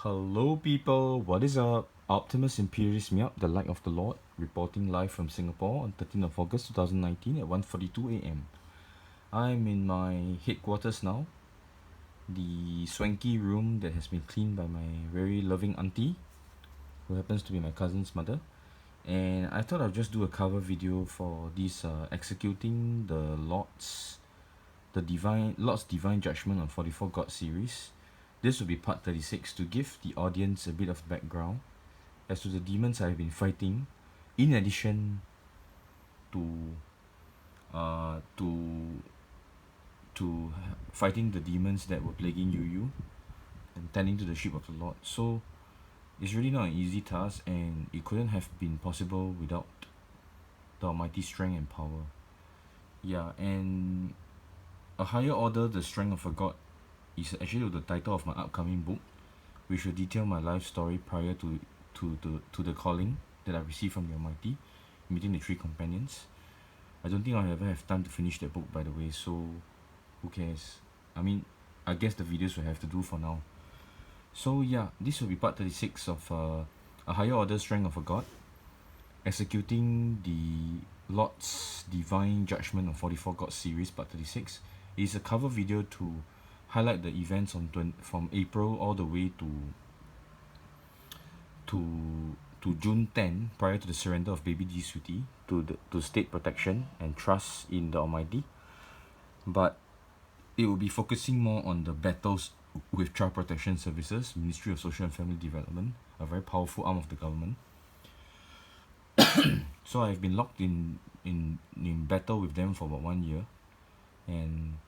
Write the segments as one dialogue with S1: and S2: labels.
S1: Hello, people. What is up? Optimus Imperius Miap, the Light of the Lord, reporting live from Singapore on 13th of August 2019 at 1:42 a.m. I'm in my headquarters now, the swanky room that has been cleaned by my very loving auntie, who happens to be my cousin's mother. And I thought I'd just do a cover video for this executing the Lord's Divine Judgment on 44 God series. This will be part 36 to give the audience a bit of background as to the demons I've been fighting, in addition to uh to to fighting the demons that were plaguing Yu and tending to the sheep of the Lord. So it's really not an easy task, and it couldn't have been possible without the almighty strength and power. Yeah, and a higher order, the strength of a god, is actually the title of my upcoming book, which will detail my life story prior to the calling that I received from the Almighty, meeting the three companions. I don't think I'll ever have time to finish that book, by the way, so who cares? I mean, I guess the videos will have to do for now. So yeah, this will be part 36 of A Higher Order Strength of a God, executing the Lord's Divine Judgment of 44 God series, part 36. It is a cover video to highlight the events from April all the way to June 10, prior to the surrender of baby D Sweetie to state protection and trust in the Almighty. But it will be focusing more on the battles with Child Protection Services, Ministry of Social and Family Development, a very powerful arm of the government. So I've been locked in battle with them for about 1 year, and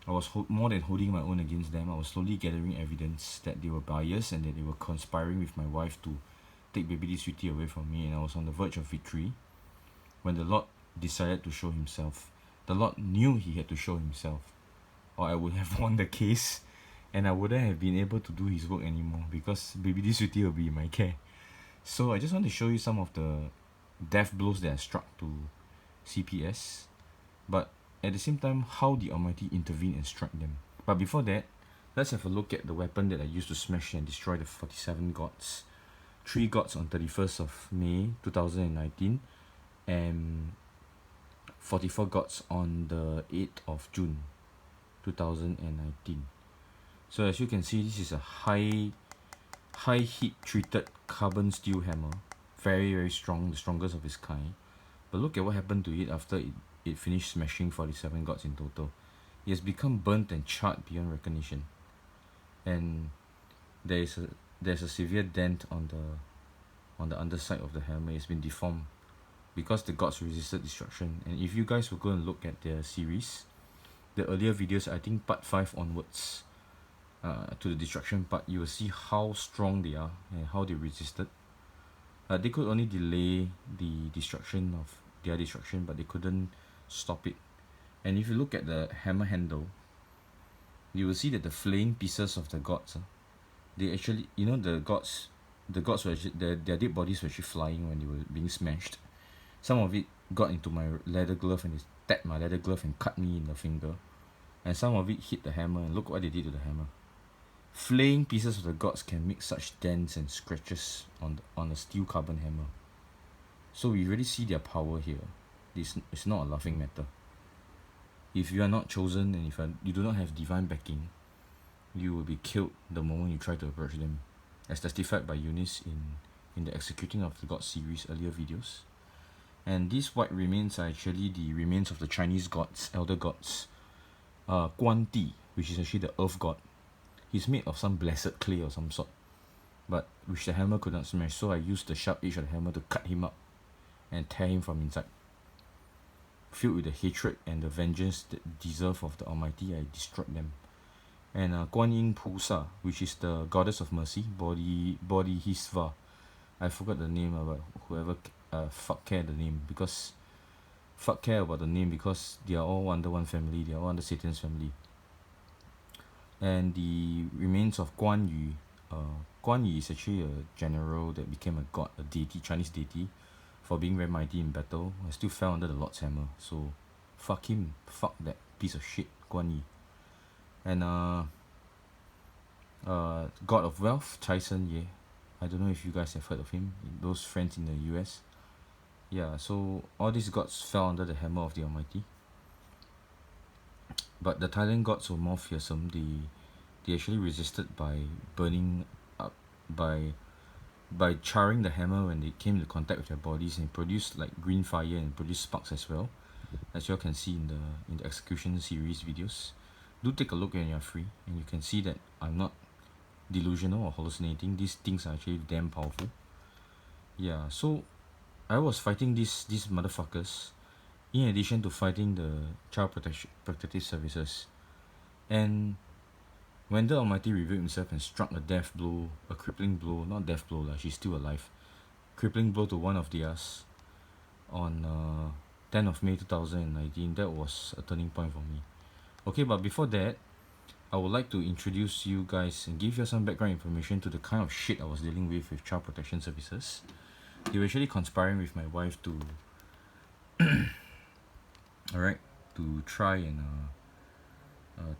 S1: I was more than holding my own against them. I was slowly gathering evidence that they were biased and that they were conspiring with my wife to take baby D Sweetie away from me, and I was on the verge of victory when the Lord decided to show himself. The Lord knew he had to show himself, or I would have won the case and I wouldn't have been able to do his work anymore, because baby D Sweetie will be in my care. So I just want to show you some of the death blows that I struck to CPS, but at the same time how the Almighty intervened and struck them. But before that, let's have a look at the weapon that I used to smash and destroy the 47 gods. 3 gods on 31st of May 2019 and 44 gods on the 8th of June 2019. So as you can see, this is a high heat treated carbon steel hammer, very strong, the strongest of its kind. But look at what happened to it after it finished smashing 47 gods in total. It has become burnt and charred beyond recognition, and there's a severe dent on the underside of the hammer. It's been deformed because the gods resisted destruction. And if you guys will go and look at their series, the earlier videos, I think part 5 onwards, to the destruction part, you will see how strong they are and how they resisted. They could only delay the destruction of their destruction, but they couldn't stop it. And if you look at the hammer handle, you will see that the flaying pieces of the gods, they actually, the gods were actually, their dead bodies were actually flying when they were being smashed. Some of it got into my leather glove and it tapped my leather glove and cut me in the finger, and some of it hit the hammer, and look what they did to the hammer. Flaying pieces of the gods can make such dents and scratches on a steel carbon hammer. So we really see their power here. It's not a laughing matter. If you are not chosen and if you do not have divine backing, you will be killed the moment you try to approach them, as testified by Eunice in the Executing of the God series earlier videos. And these white remains are actually the remains of the Chinese gods, elder gods. Guan Di, which is actually the earth god. He's made of some blessed clay or some sort, but which the hammer could not smash, so I used the sharp edge of the hammer to cut him up and tear him from inside. Filled with the hatred and the vengeance that deserve of the Almighty, I destroyed them. And Guan Yin Pusa, which is the goddess of mercy, Bodhisattva. I forgot the name, but whoever fuck care the name, because fuck care about the name, because they are all under one family, they are all under Satan's family. And the remains of Guan Yu. Guan Yu is actually a general that became a god, a deity, Chinese deity, for being very mighty in battle. I still fell under the Lord's hammer, so fuck him, fuck that piece of shit, Guan Yu. And God of Wealth, Tyson Ye. I don't know if you guys have heard of him. Those friends in the US. Yeah, so all these gods fell under the hammer of the Almighty. But the Thailand gods were more fearsome. They actually resisted by burning up, by charring the hammer when they came into contact with their bodies, and produced like green fire and produced sparks as well, as you all can see in the execution series videos. Do take a look when you're free, and you can see that I'm not delusional or hallucinating. These things are actually damn powerful. Yeah, so I was fighting these motherfuckers in addition to fighting the child protection protective services. And when the Almighty revealed himself and struck a death blow, a crippling blow, not death blow lah, she's still alive, crippling blow to one of theirs on 10th of May 2019, that was a turning point for me. Okay, but before that, I would like to introduce you guys and give you some background information to the kind of shit I was dealing with child protection services. They were actually conspiring with my wife to, alright, to try and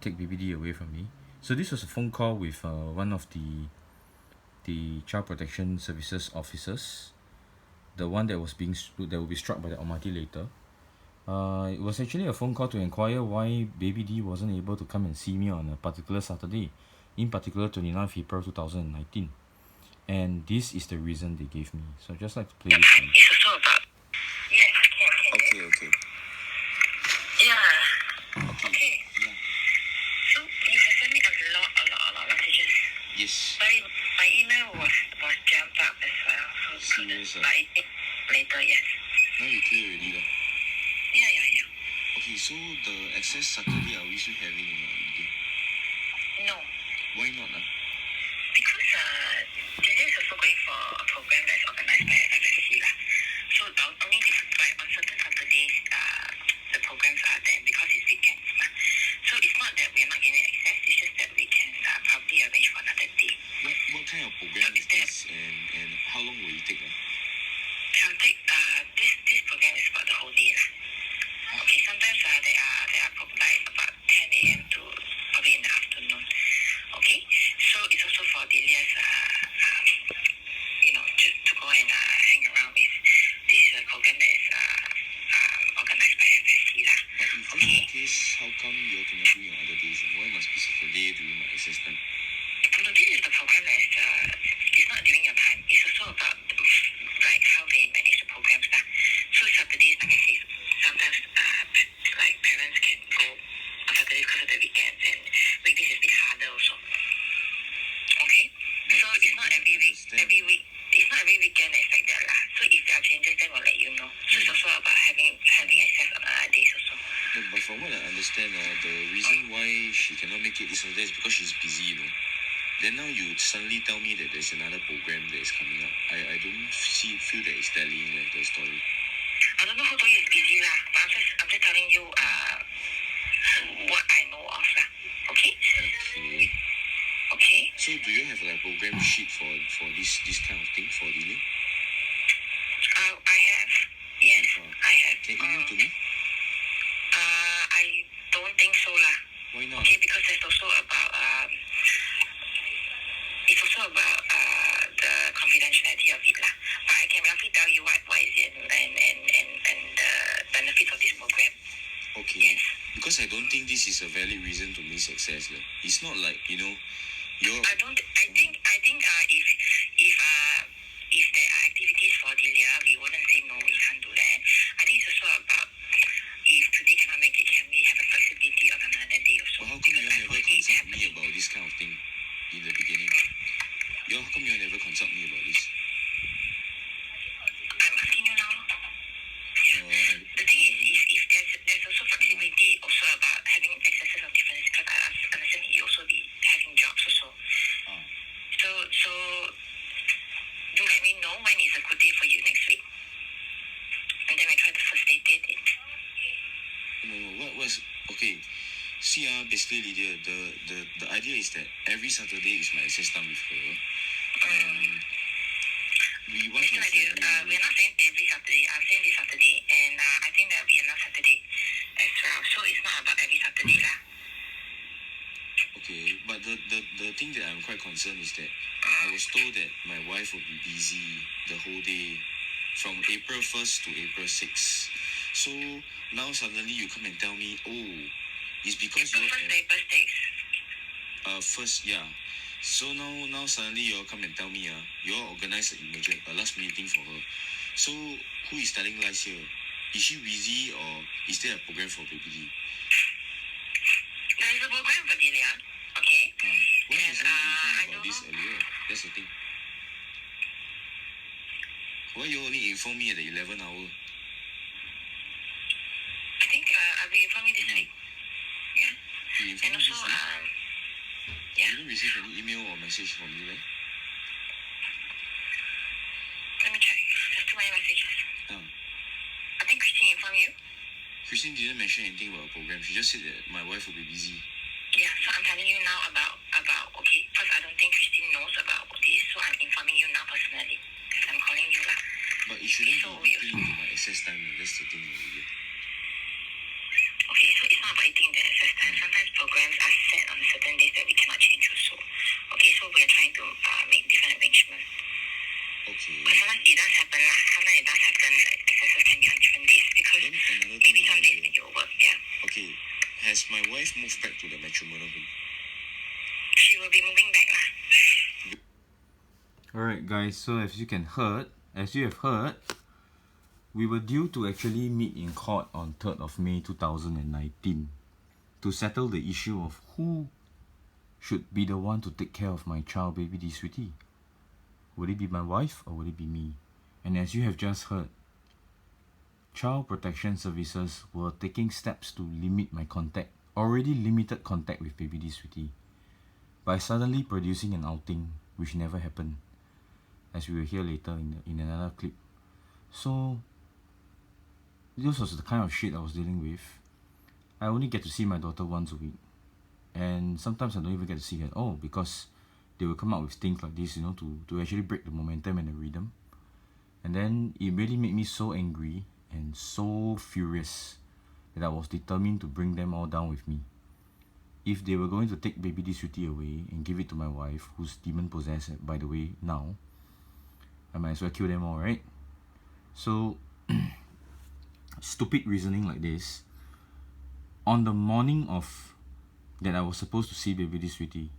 S1: take BBD away from me. So this was a phone call with one of the child protection services officers, the one that will be struck by the Almighty later. It was actually a phone call to inquire why Baby D wasn't able to come and see me on a particular Saturday, in particular 29th April 2019. And this is the reason they gave me. So I'd just like to play this for you.
S2: It's also about... Yes, can.
S1: Okay.
S2: Yeah. Okay.
S1: Yeah.
S2: So you have sent me a lot of messages.
S1: Yes.
S2: My email was jammed up as well. So
S1: Serious,
S2: but I think later, yes.
S1: Now you clear already lah.
S2: Yeah.
S1: Okay, so the access Saturday, are we still having or not?
S2: No.
S1: Why not?
S2: Because this is also going for a program that's organized by FSC lah. So only like on certain Saturdays, the programs are there because it's weekends. So it's not that we're not getting access. It's just that we can probably arrange for another day.
S1: What kind of program is this, and how long will it take?
S2: It'll take this program is about the whole day lah. Okay, sometimes there are like about 10 a.m. to probably in the afternoon. Okay, so it's also for Delia's just to go and hang around with. This is a program that is organized by FSC lah.
S1: But if that's the case, how come you cannot do it on other days? Why must be Saturday during my access time?
S2: No, this is the program that is it's not during your time. It's also about like how they manage the programs lah. So Saturdays, like I say, sometimes like parents can go on Saturdays because of the weekends, and weekdays is a bit harder also. Okay, so it's not every week. It's not every weekend it's like that lah. So if there are changes, then we'll let you know. So it's also about having access on other days also.
S1: No, but from what I understand, the reason why she cannot make it this Saturday is because she's busy, Then now you suddenly tell me that there's another program that is coming up. I don't feel that it's tallying with the story.
S2: I don't know who told you it's busy lah, but I'm just telling you what I know of lah. Okay? Okay.
S1: So do you have like a program sheet for this kind of thing for Lily?
S2: I have. Yes, I have.
S1: Can you email to me?
S2: I don't think so lah.
S1: Why not?
S2: Okay, because it's also about the confidentiality of it lah. But I can roughly tell you what is it and the benefits of this program.
S1: Okay.
S2: Yes.
S1: Because I don't think this is a valid reason to miss access. It's not like you're.
S2: I think if there are activities for Delia, we wouldn't say no, we can't do that. I think it's also about if today cannot make it, can we have a flexibility on another day also?
S1: Well, how come you never consult me about this kind of thing in the beginning? How come you never consult me about this?
S2: I'm asking you now. Yeah. The thing is, if there's also flexibility also about having accesses of different, because I understand you also be having jobs also. So do let me know when is a good day for you next week, and then I try to facilitate it.
S1: No, what's okay? See, basically, Lydia, the idea is that every Saturday is my access time with her, and we want to.
S2: We're not saying every Saturday. I'm saying this Saturday, and I think there'll be another Saturday as well. So it's not about every Saturday lah.
S1: Okay, but the the thing that I'm quite concerned is that I was told that my wife will be busy the whole day from April 1st to April 6th. So now suddenly you come and tell me, oh, it's because
S2: April 1st to April 6th.
S1: First, yeah. So now suddenly you all come and tell me, you all organize a last meeting for her. So who is telling lies here? Is she busy or is there a program for baby D?
S2: There is a program for Delia, okay?
S1: Why
S2: And,
S1: wasn't I informed
S2: I
S1: about
S2: don't
S1: this
S2: know.
S1: earlier? That's the thing. Why you only inform me at the 11 hour?
S2: I think I'll be informing this week. Yeah.
S1: You informed
S2: And
S1: me
S2: also,
S1: this week?
S2: yeah.
S1: You didn't receive any email or message from me, right?
S2: Let me check. There's too many messages. I think Christine informed you.
S1: Christine didn't mention anything about a program. She just said that my wife will be busy.
S2: Yeah, so I'm telling you now about okay, first I don't think Christine knows about this, so I'm informing you now personally. Because I'm calling you lah.
S1: But it shouldn't
S2: So
S1: be
S2: weird.
S1: eating into my access time. That's the thing.
S2: Okay, so it's not about eating the access time. Sometimes programs are set on certain days that we cannot change also. Okay, so we are trying to make different arrangements.
S1: Okay.
S2: But sometimes it does happen lah. Sometimes it does happen that accesses can be on different days because
S1: Then another
S2: maybe
S1: thing
S2: some days when you work, yeah.
S1: Okay. Has my wife moved back to the matrimonial home?
S2: She will be moving back lah.
S1: Alright guys, so as you have heard, we were due to actually meet in court on 3rd of May 2019 to settle the issue of who should be the one to take care of my child, baby D Sweetie. Would it be my wife or would it be me? And as you have just heard, Child Protection Services were taking steps to limit my already limited contact with baby D Sweetie by suddenly producing an outing which never happened, as we will hear later in another clip. So this was the kind of shit I was dealing with. I only get to see my daughter once a week, and sometimes I don't even get to see her at all because they will come up with things like this, to actually break the momentum and the rhythm. And then it really made me so angry and so furious that I was determined to bring them all down with me. If they were going to take baby D Sweetie away and give it to my wife, who's demon possessed by the way now, I might as well kill them all, right? So stupid reasoning like this. On the morning of that I was supposed to see baby D Sweetie,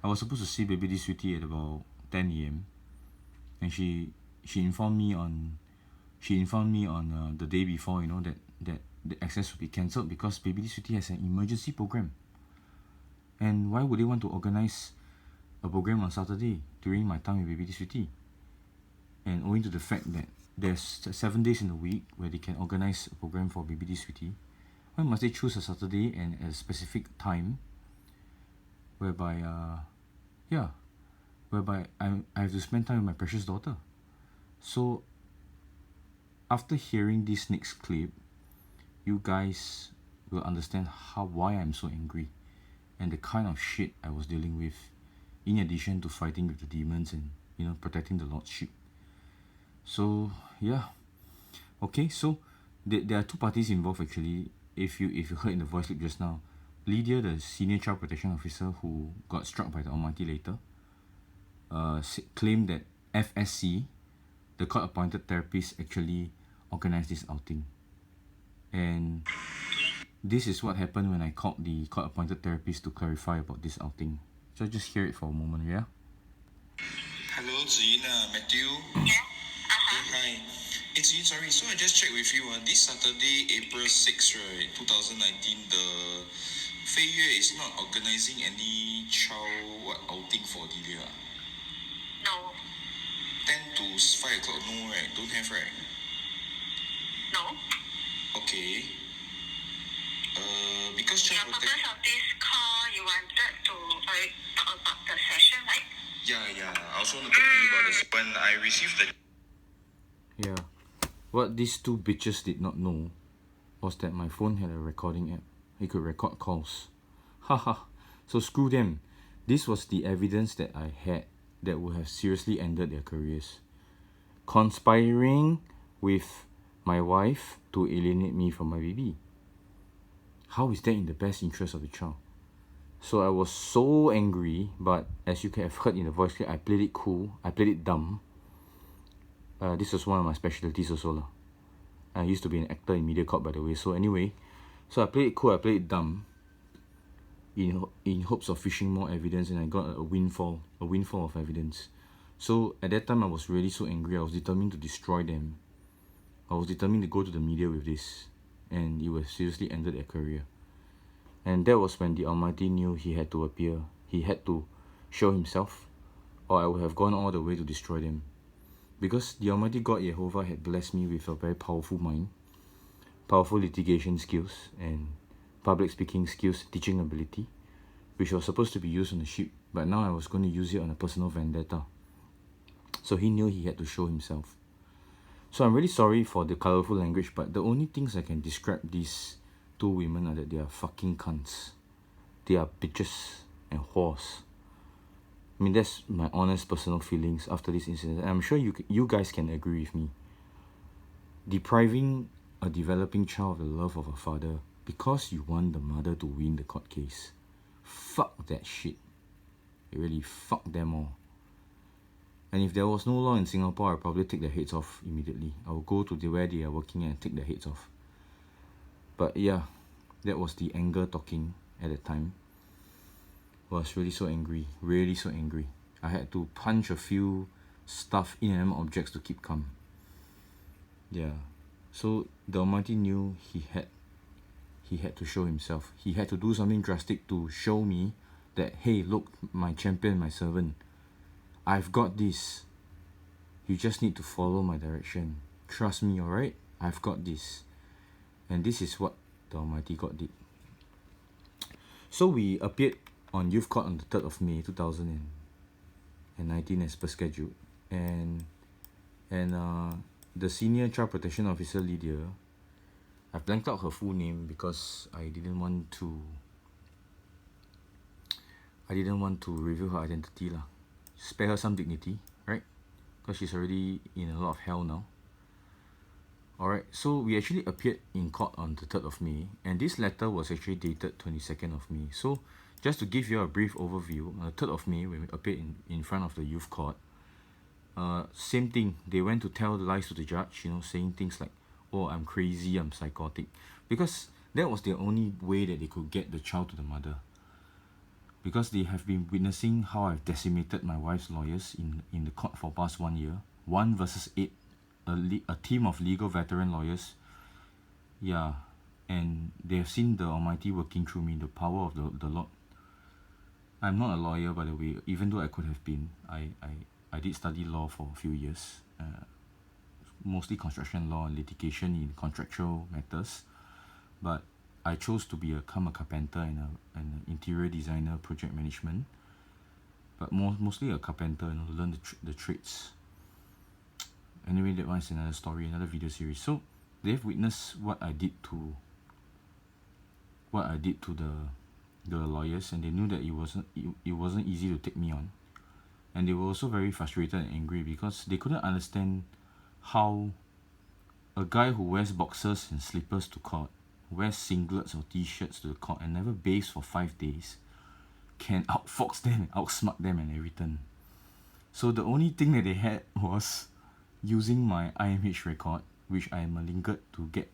S1: I was supposed to see baby D Sweetie at about 10 AM, and she informed me on the day before, that the access would be cancelled because baby D Sweetie has an emergency program. And why would they want to organize a program on Saturday during my time with baby D Sweetie? And owing to the fact that there's 7 days in a week where they can organize a program for baby D Sweetie, why must they choose a Saturday and a specific time whereby I have to spend time with my precious daughter? So after hearing this next clip, you guys will understand why I'm so angry and the kind of shit I was dealing with, in addition to fighting with the demons and protecting the Lord's sheep. So yeah, okay. So there are two parties involved actually. If you heard in the voice clip just now, Lydia, the senior child protection officer who got struck by the Almighty later, claimed that FSC, the court-appointed therapist, actually organized this outing. And this is what happened when I called the court-appointed therapist to clarify about this outing. So just hear it for a moment, yeah?
S3: Hello, Zina, Matthew.
S2: Yeah?
S3: Hey, hi. It's Zin, sorry. So I just checked with you. This Saturday, April 6th, right, 2019, the Fei Yue is not organizing any child outing for Delia.
S2: No.
S3: 10 to 5 o'clock, no, right? Don't have, right?
S2: No.
S3: Okay. Because
S2: The
S3: child
S2: purpose of this call, you wanted to talk about the session, right?
S3: Yeah. I also want to talk to you about this. When I received the...
S1: Yeah. What these two bitches did not know was that my phone had a recording app. It could record calls. Haha. So screw them. This was the evidence that I had that would have seriously ended their careers. Conspiring with my wife to alienate me from my baby. How is that in the best interest of the child? So I was so angry, but as you can have heard in the voice clip, I played it cool. I played it dumb. This was one of my specialties also lah. I used to be an actor in MediaCorp, by the way. So anyway, so I played it cool, I played it dumb, in hopes of fishing more evidence, and I got a windfall of evidence. So at that time, I was really so angry. I was determined to destroy them. I was determined to go to the media with this, and it was seriously ended their career. And that was when the Almighty knew he had to appear. He had to show himself, or I would have gone all the way to destroy them. Because the Almighty God Jehovah had blessed me with a very powerful mind, powerful litigation skills, and public speaking skills, teaching ability, which was supposed to be used on the ship, but now I was going to use it on a personal vendetta. So he knew he had to show himself. So I'm really sorry for the colorful language, but the only things I can describe these two women are that they are fucking cunts. They are bitches and whores. I mean, that's my honest personal feelings after this incident. And I'm sure you guys can agree with me. Depriving a developing child of the love of a father because you want the mother to win the court case. Fuck that shit. Really, fuck them all. And if there was no law in Singapore, I'd probably take their heads off immediately. I would go to where they are working and take their heads off. But yeah, that was the anger talking at the time. I was really so angry. I had to punch a few stuff, inanimate objects to keep calm. Yeah. So the Almighty knew he had to show himself. He had to do something drastic to show me that, hey, look, my champion, my servant, I've got this. You just need to follow my direction. Trust me, alright? I've got this. And this is what the Almighty God did. So we appeared on Youth Court on the 3rd of May 2019 as per schedule. And the senior child protection officer, Lydia, I've blanked out her full name because I didn't want to reveal her identity lah. Spare her some dignity, right? Because she's already in a lot of hell now. Alright, so we actually appeared in court on the 3rd of May, and this letter was actually dated 22nd of May. So just to give you a brief overview, on the 3rd of May, when we appeared in front of the youth court, same thing, they went to tell lies to the judge, saying things like, oh, I'm crazy, I'm psychotic, because that was the only way that they could get the child to the mother. Because they have been witnessing how I've decimated my wife's lawyers in the court for past 1 year. 1 versus 8, a team of legal veteran lawyers. Yeah, and they have seen the Almighty working through me, the power of the Lord. I'm not a lawyer, by the way, even though I could have been. I did study law for a few years, mostly construction law and litigation in contractual matters, but I chose to become a carpenter and an interior designer, project management, but mostly a carpenter, to learn the trades. Anyway, that one is another story, another video series. So they've witnessed what I did to the lawyers, and they knew that it wasn't easy to take me on. And they were also very frustrated and angry because they couldn't understand how a guy who wears boxers and slippers to court, wears singlets or t-shirts to the court, and never bathes for 5 days can outfox them and outsmart them and everything. So the only thing that they had was using my IMH record, which I malingered to get